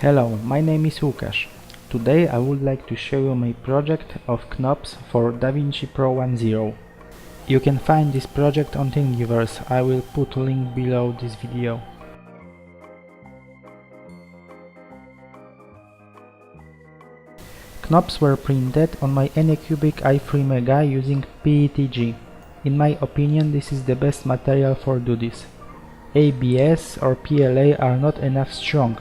Hello, my name is Łukasz. Today I would like to show you my project of knobs for Vinci Pro 1.0. You can find this project on Thingiverse. I will put a link below this video. Knobs were printed on my Anycubic i3 Mega using PETG. In my opinion, this is the best material for do this. ABS or PLA are not enough strong.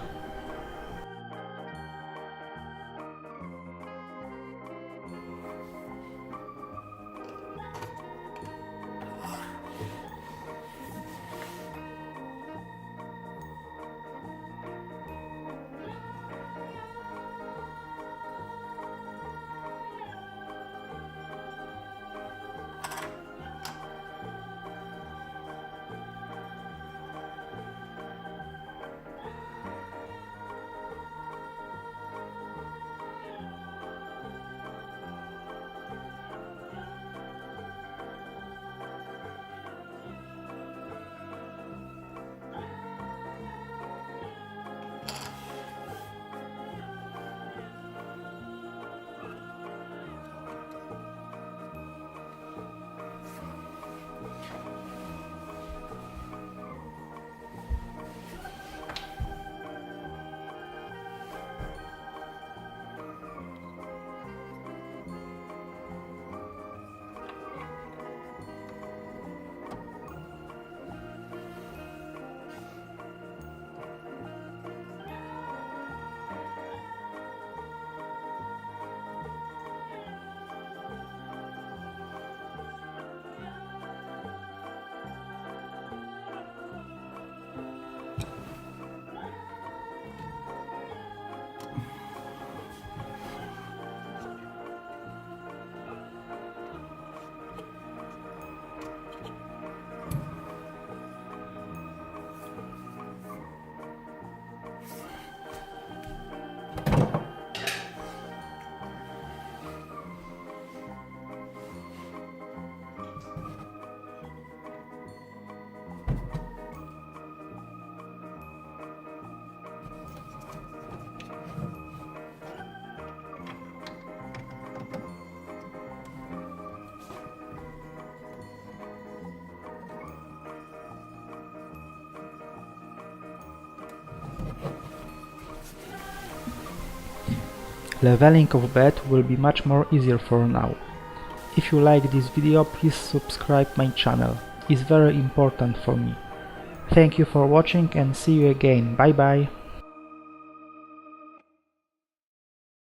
Leveling of bed will be much more easier for now. If you like this video, please subscribe my channel. It's very important for me. Thank you for watching and see you again. Bye bye.